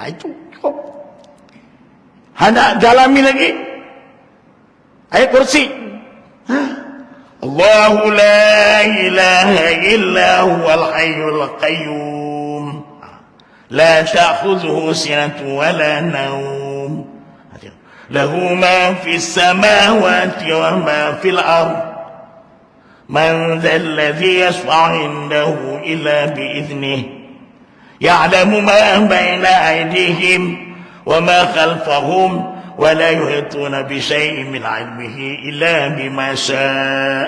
Itu cukup. Hendak dalami lagi ayat kursi. Allahu la ilaha illa huwal hayyul qayyum la ta'khudhuhu sinatun wa la nawm lahu ma fis samawati wa ma fil ard man dhal ladzi yashfa'u 'indahu illa bi idhnihi ya'lamu ma bayna aydihim وما خلفهم ولا يحيطون بشيء من علمه إلا بما شاء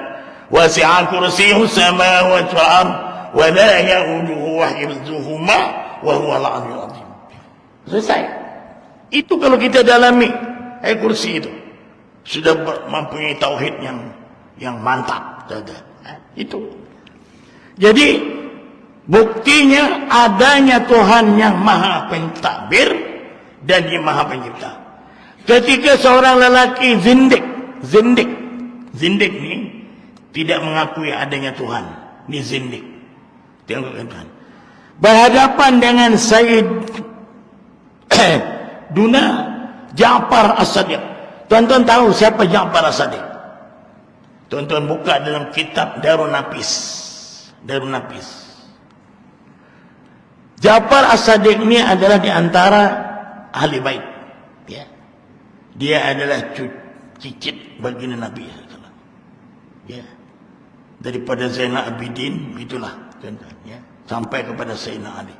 وسع كرسيه السماوات والأرض ولا يؤوده حفظهما وهو العلي العظيم. Selesai. Itu kalau kita dalami ayat kursi itu sudah mempunyai tauhid yang mantap. Itu. Jadi buktinya adanya Tuhan yang Maha Pentadbir dan Dia Maha Pencipta. Ketika seorang lelaki zindik ni tidak mengakui adanya Tuhan, ni zindik, tidak mengakui Tuhan, berhadapan dengan Sayyid Duna Ja'far As-Sadiq. Tuan-tuan tahu siapa Ja'far As-Sadiq? Tuan-tuan buka dalam kitab Darun Nafis. Ja'far As-Sadiq ni adalah di antara ahli bait, ya. Dia adalah cicit baginda Nabi, ya. Daripada Zainal Abidin itulah, ya, sampai kepada Sayyidina Ali.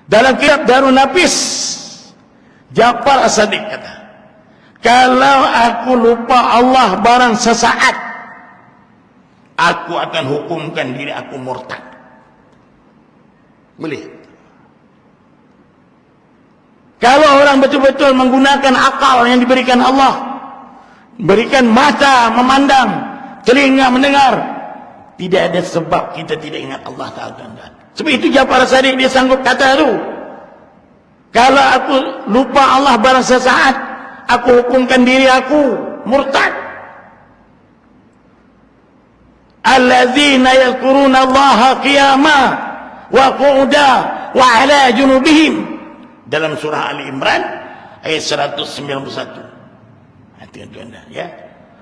Dalam kitab Darun Nafis, Ja'far As-Sadiq kata, kalau aku lupa Allah barang sesaat, aku akan hukumkan diri aku murtad. Boleh? Kalau orang betul-betul menggunakan akal yang diberikan Allah, berikan mata memandang, telinga mendengar, tidak ada sebab kita tidak ingat Allah Ta'ala. Sebab itu Ja'far As-Sadiq dia sanggup kata itu, kalau aku lupa Allah barang sesaat, aku hukumkan diri aku murtad. Alladzina yadhkuruna Allaha qiyaman wa qu'udan wa 'ala junubihim. Dalam surah Ali Imran ayat 191. Tuan-tuan, ya.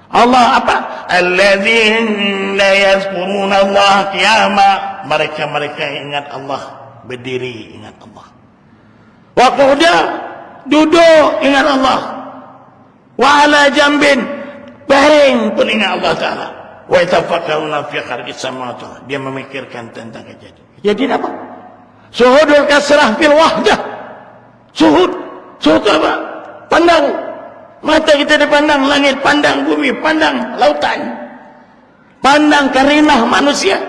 Allah apa? Alladzina yazkuruna Allah qiyama. Mereka ingat Allah berdiri, ingat Allah. Wa qu'uda, duduk ingat Allah. Wa ala jambin, baring pun ingat Allah Ta'ala. Wa yatafakkaruna fi khalqis samawati. Dia memikirkan tentang kejadian. Jadi apa? Suhudul kasrah fil wahdah. Suhud apa? Pandang. Mata kita dipandang langit, pandang bumi, pandang lautan, pandang karinah manusia.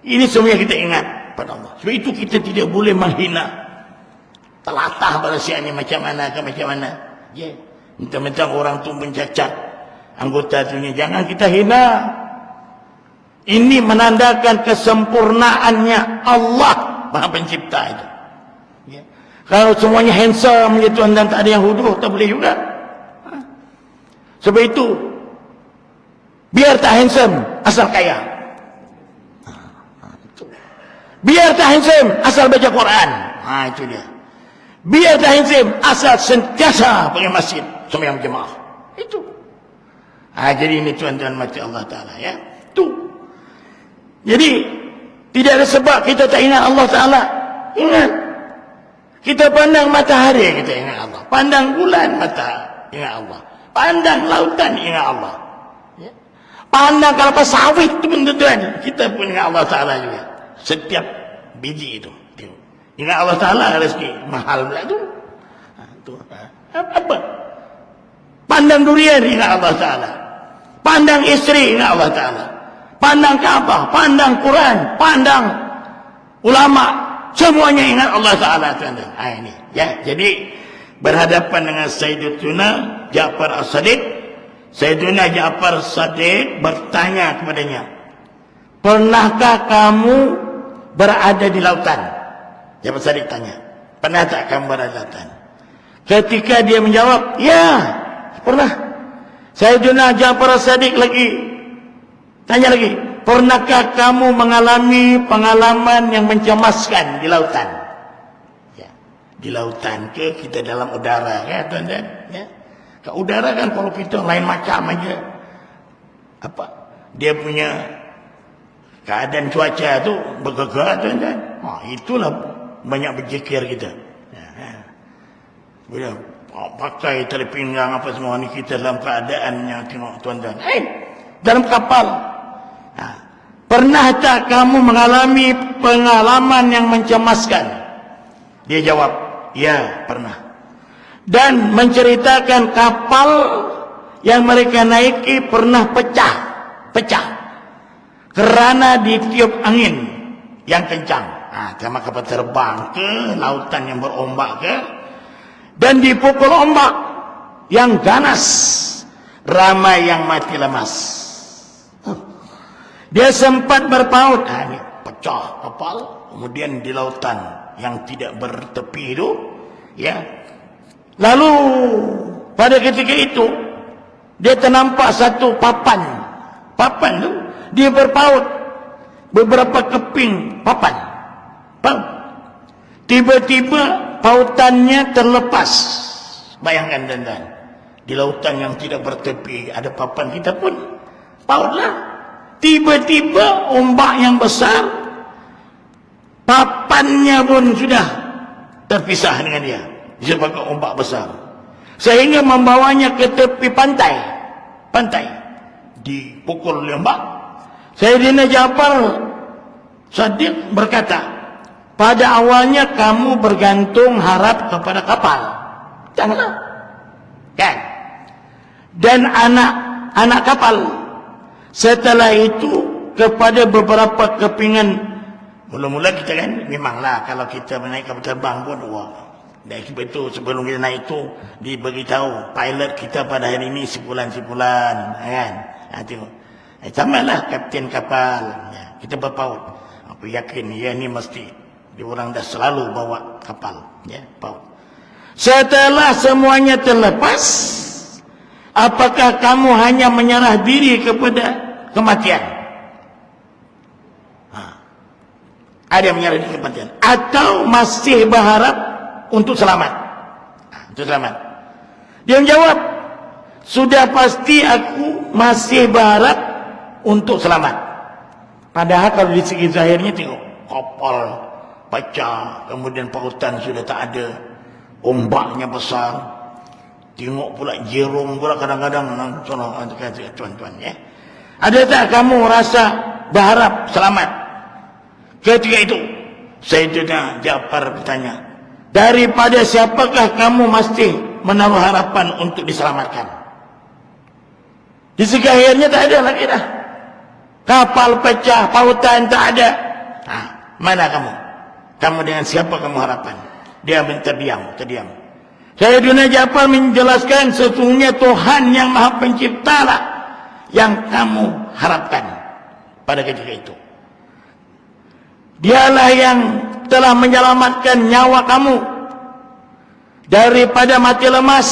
Ini semua kita ingat pada Allah. Sebab itu kita tidak boleh menghina, telatah manusia ini macam mana. Ya, mentang-mentang orang tu mencacat anggota tunya, jangan kita hina. Ini menandakan kesempurnaannya Allah Maha Pencipta itu. Ya. Kalau semuanya handsome gitu dan tak ada yang huduh, tak boleh juga. Sebab itu biar tak handsome asal kaya. Biar tak handsome asal baca Quran. Itu dia. Biar tak handsome asal sentiasa pergi masjid sembahyang jemaah. Itu. Jadi ini tuan-tuan mati Allah Ta'ala, ya. Itu. Jadi tidak ada sebab kita tak ingat Allah Ta'ala. Ingat. Kita pandang matahari, kita ingat Allah. Pandang bulan, mata, ingat Allah. Pandang lautan, ingat Allah. Ya. Pandang kelapa sawit itu pun tuan, kita pun ingat Allah Ta'ala juga. Setiap biji itu. Ingat Allah Ta'ala, rezeki mahal pula itu. Apa? Pandang durian, ingat Allah Ta'ala. Pandang istri, ingat Allah Ta'ala. Pandang Kaabah, pandang Quran, pandang ulama, semuanya ingat Allah Ta'ala. Ini, ya. Jadi berhadapan dengan Sayyiduna Ja'far As-Sadiq, Sayyiduna Ja'far As-Sadiq bertanya kepadanya, pernahkah kamu berada di lautan? Ja'far As-Sadiq tanya, pernah tak kamu berada di lautan? Ketika dia menjawab, ya, pernah. Sayyiduna Ja'far As-Sadiq tanya lagi, pernahkah kamu mengalami pengalaman yang mencemaskan di lautan? Ya. di lautan ke kita dalam udara, ya tuan-tuan, ya. Ke udara kan kalau kita lain macam aja. Apa? Dia punya keadaan cuaca tu bergerak, tuan-tuan. Itulah banyak berzikir kita. Bila pakai tali pinggang apa semua ni, kita dalam keadaannya, tengok tuan-tuan. Dalam kapal. Pernah tak kamu mengalami pengalaman yang mencemaskan? Dia jawab, ya pernah. Dan menceritakan kapal yang mereka naiki pernah pecah kerana ditiup angin yang kencang. Sama kapal terbang ke lautan yang berombak ke, dan dipukul ombak yang ganas, ramai yang mati lemas. Dia sempat berpaut, ini pecah kapal, kemudian di lautan yang tidak bertepi itu, ya. Lalu pada ketika itu dia ternampak satu papan tu, dia berpaut beberapa keping papan. Tiba-tiba pautannya terlepas. Bayangkan tuan-tuan, di lautan yang tidak bertepi ada papan, kita pun pautlah. Tiba-tiba ombak yang besar, papannya pun sudah terpisah dengan dia disebabkan ombak besar, sehingga membawanya ke tepi pantai dipukul oleh ombak. Sayyidina Ja'far Shadiq berkata, pada awalnya kamu bergantung harap kepada kapal, janganlah, kan? Dan anak kapal. Setelah itu kepada beberapa kepingan. Mula-mula kita kan, memanglah kalau kita menaik kapal terbang pun, dan itu sebelum kita naik itu diberitahu pilot kita pada hari ini sebulan, kan? Tengok, samalah kapten kapal, ya, kita berpaut. Aku yakin ya ni mesti dia orang dah selalu bawa kapal, ya, paut. Setelah semuanya terlepas, apakah kamu hanya menyerah diri kepada kematian? Ada yang menyerah diri kematian, atau masih berharap untuk selamat? Untuk selamat. Dia menjawab, sudah pasti aku masih berharap untuk selamat. Padahal kalau di segi zahirnya tengok, kapal pecah, kemudian pautan sudah tak ada, ombaknya besar. Tengok pula jerung pula kadang-kadang, tuan-tuan, ya. Ada tak kamu rasa berharap selamat? Ketika itu Sayyidina Ja'far bertanya, daripada siapakah kamu mesti menaruh harapan untuk diselamatkan? Di segi akhirnya tak ada lagi dah. Kapal pecah, pautan tak ada. Mana kamu? Kamu dengan siapa kamu harapan? Dia terdiam. Sayyidina Ja'far menjelaskan, sesungguhnya Tuhan yang Maha Pencipta lah yang kamu harapkan pada ketika itu. Dialah yang telah menyelamatkan nyawa kamu daripada mati lemas.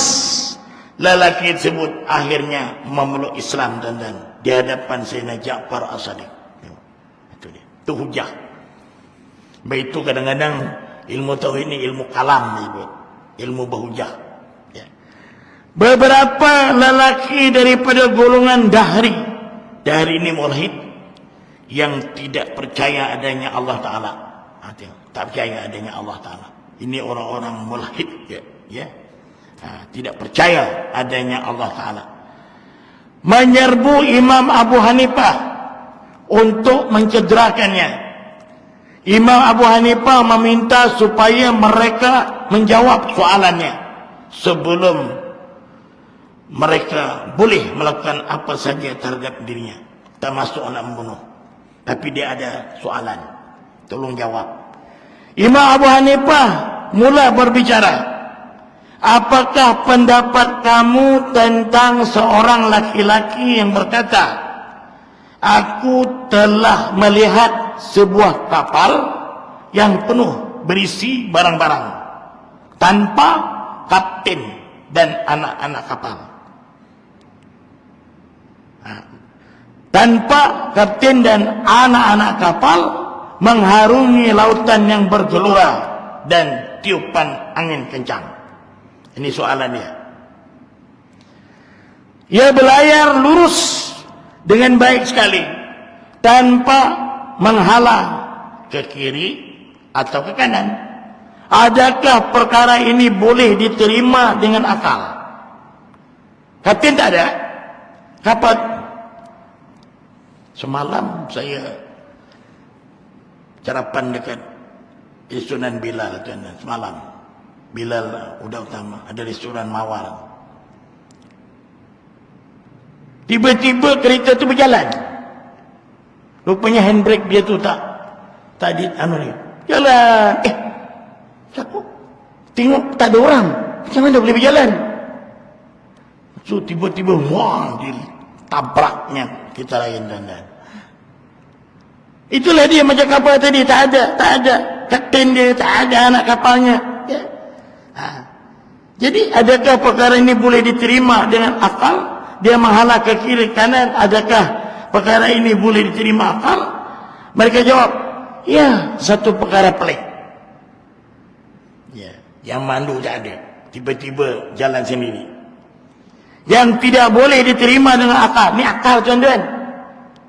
Lelaki tersebut akhirnya memeluk Islam dan di hadapan Sayyidina Ja'far As-Shadiq. Itu dia. Itu hujah. Baik itu kadang-kadang ilmu tauhid ini ilmu kalam disebut. Ilmu berhujah. Ya. Beberapa lelaki daripada golongan dahri ini mulhid, yang tidak percaya adanya Allah Ta'ala. Tak percaya adanya Allah Ta'ala. Ini orang-orang mulhid, ya. Tidak percaya adanya Allah Ta'ala. Menyerbu Imam Abu Hanifah untuk mencederakannya. Imam Abu Hanifah meminta supaya mereka menjawab soalannya sebelum mereka boleh melakukan apa saja terhadap dirinya, termasuk anak membunuh. Tapi dia ada soalan, tolong jawab. Imam Abu Hanifah mula berbicara, apakah pendapat kamu tentang seorang laki-laki yang berkata, aku telah melihat sebuah kapal yang penuh berisi barang-barang tanpa kapten dan anak-anak kapal. Tanpa kapten dan anak-anak kapal mengharungi lautan yang bergelora dan tiupan angin kencang. Ini soalan dia. Ia berlayar lurus dengan baik sekali tanpa menghalang ke kiri atau ke kanan. Adakah perkara ini boleh diterima dengan akal? Kapten tak ada. Kapan? Semalam saya sarapan dekat restoran Bilal tuan. Semalam Bilal udah utama ada restoran Mawar. Tiba-tiba kereta tu berjalan. Rupanya handbrake dia tu tak di ni. Jalan. Siapa? Tengok tak ada orang. Macam mana boleh berjalan? So tiba-tiba wah ditabraknya kita lain dan. Itulah dia macam kapal tadi, tak ada kapten dia, tak ada anak kapalnya. Ya. Jadi adakah perkara ini boleh diterima dengan akal? Dia menghalang ke kiri kanan, adakah perkara ini boleh diterima akal? Mereka jawab, ya, satu perkara pelik. Ya, yang mandu tak ada, tiba-tiba jalan sendiri. Yang tidak boleh diterima dengan akal. Ini akal tuan-tuan.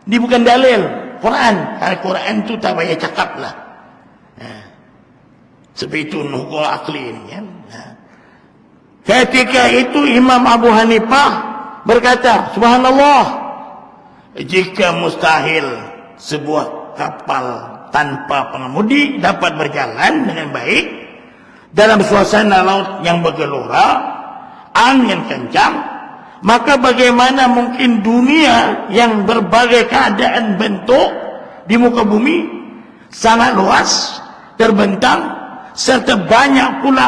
Ini bukan dalil Quran. Al-Quran tu tak payah cakap lah. Seperti itu hukum akli ini. Ya. Ketika itu Imam Abu Hanifah berkata, subhanallah, jika mustahil sebuah kapal tanpa pengemudi dapat berjalan dengan baik dalam suasana laut yang bergelora, angin kencang, maka bagaimana mungkin dunia yang berbagai keadaan bentuk di muka bumi sangat luas, terbentang, serta banyak pula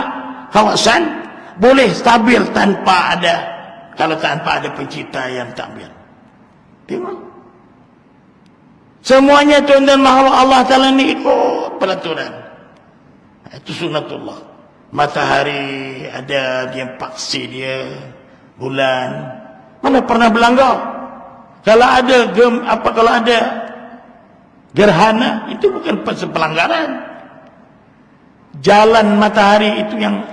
kawasan boleh stabil tanpa ada pencipta yang takbir. Tengok. Semuanya tuan-tuan makhluk Allah Ta'ala ni ikut peraturan. Itu sunatullah. Matahari ada dia paksi dia, bulan mana pernah berlanggar. Kalau ada gerhana, itu bukan pelanggaran. Jalan matahari itu yang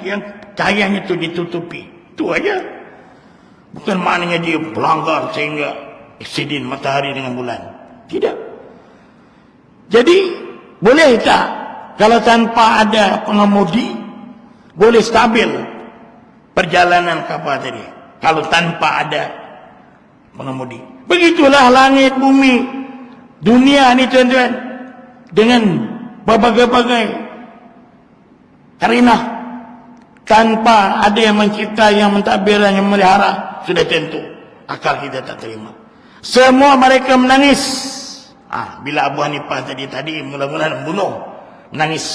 cahayanya itu ditutupi, itu aja. Bukan maknanya dia pelanggar sehingga eksiden matahari dengan bulan. Tidak. Jadi boleh tak kalau tanpa ada pengemudi boleh stabil perjalanan kapal tadi? Kalau tanpa ada pengemudi. Begitulah langit bumi dunia ni tuan-tuan, dengan berbagai-bagai karinah, tanpa ada yang mencipta, yang mentadbir, yang memelihara, sudah tentu akal kita tak terima. Semua mereka menangis. Bila Abu Hanifah tadi mula-mula membunuh, menangis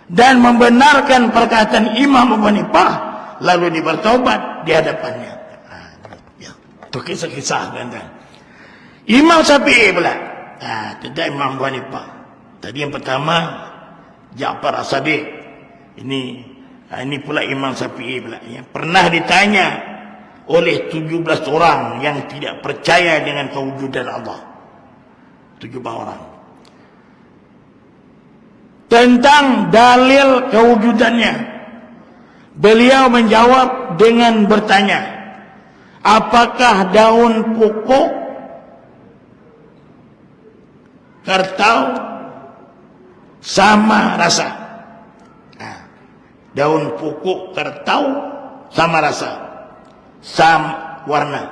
dan membenarkan perkataan Imam Abu Hanifah, lalu dia bertaubat di hadapannya. Itu kisah-kisah kan. Imam Syafi'i pula. Tidak Imam Abu Hanifah. Tadi yang pertama Ja'far As-Sadiq. Ini pula Imam Syafi'i pula. Pernah ditanya oleh 17 orang yang tidak percaya dengan kewujudan Allah. 17 orang. Tentang dalil kewujudannya. Beliau menjawab dengan bertanya, apakah daun pokok, kertau sama rasa? Daun pokok, kertau sama rasa, sama warna,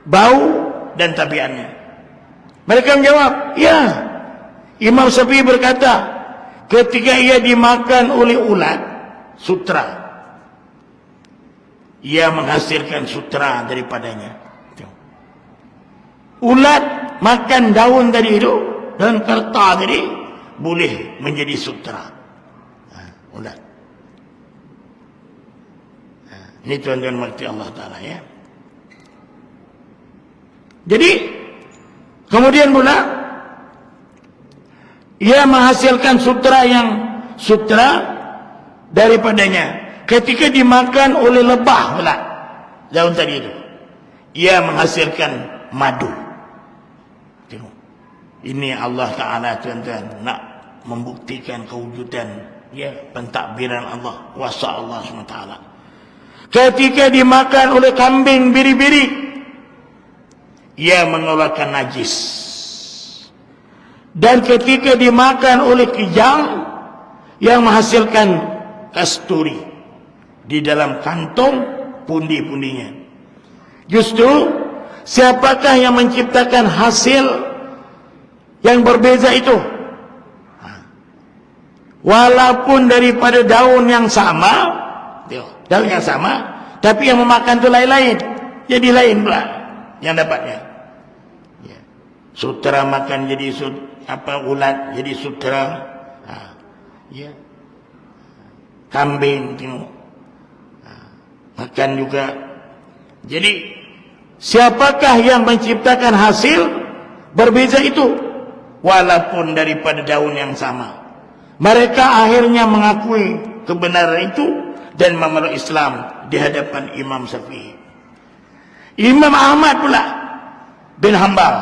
bau dan tabiatnya. Mereka menjawab, ya. Imam Syafi'i berkata, ketika ia dimakan oleh ulat sutra, ia menghasilkan sutra daripadanya. Ulat makan daun tadi itu dan kerta tadi boleh menjadi sutra. Ulat. Ini tuan-tuan mengerti Allah Ta'ala ya. Jadi kemudian pula ia menghasilkan sutra daripadanya ketika dimakan oleh lebah pula daun tadi itu. Ia menghasilkan madu. Tengok. Ini Allah Ta'ala tuan-tuan nak membuktikan kewujudan Ya, pentadbiran Allah, kuasa Allah SWT. Ketika dimakan oleh kambing biri-biri, ia mengeluarkan najis. Dan ketika dimakan oleh kijang, yang menghasilkan kasturi di dalam kantong pundi-pundinya. Justru siapakah yang menciptakan hasil yang berbeza itu? Walaupun daripada daun yang sama, tapi yang memakan itu lain-lain, jadi lain pula yang dapatnya. Ya. Sutera makan jadi ulat jadi sutera. Ya. Kambing tengok. Makan juga. Jadi siapakah yang menciptakan hasil berbeza itu? Walaupun daripada daun yang sama. Mereka akhirnya mengakui kebenaran itu dan memeluk Islam di hadapan Imam Syafi'i. Imam Ahmad pula bin Hanbal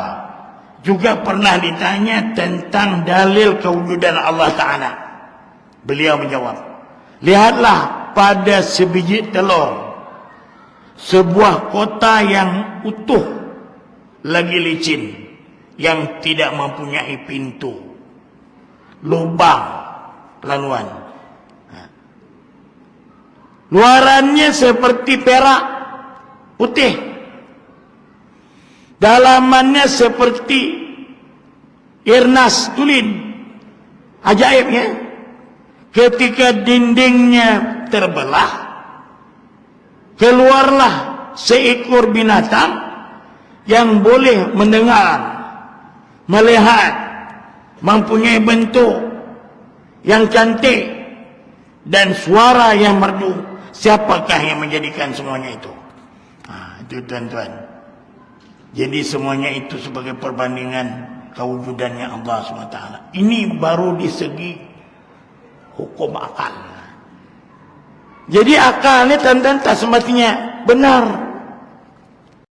juga pernah ditanya tentang dalil kewujudan Allah Ta'ala. Beliau menjawab, lihatlah pada sebiji telur, sebuah kota yang utuh lagi licin, yang tidak mempunyai pintu, lubang laluan. Luarannya seperti perak putih, dalamannya seperti irnas tulin. Ajaibnya, ketika dindingnya terbelah, keluarlah seekor binatang yang boleh mendengar, melihat, mempunyai bentuk yang cantik dan suara yang merdu. Siapakah yang menjadikan semuanya itu? Itu tuan-tuan. Jadi semuanya itu sebagai perbandingan kewujudannya Allah SWT. Ini baru di segi hukum akal. Jadi akal ini tuan-tuan tak semestinya benar.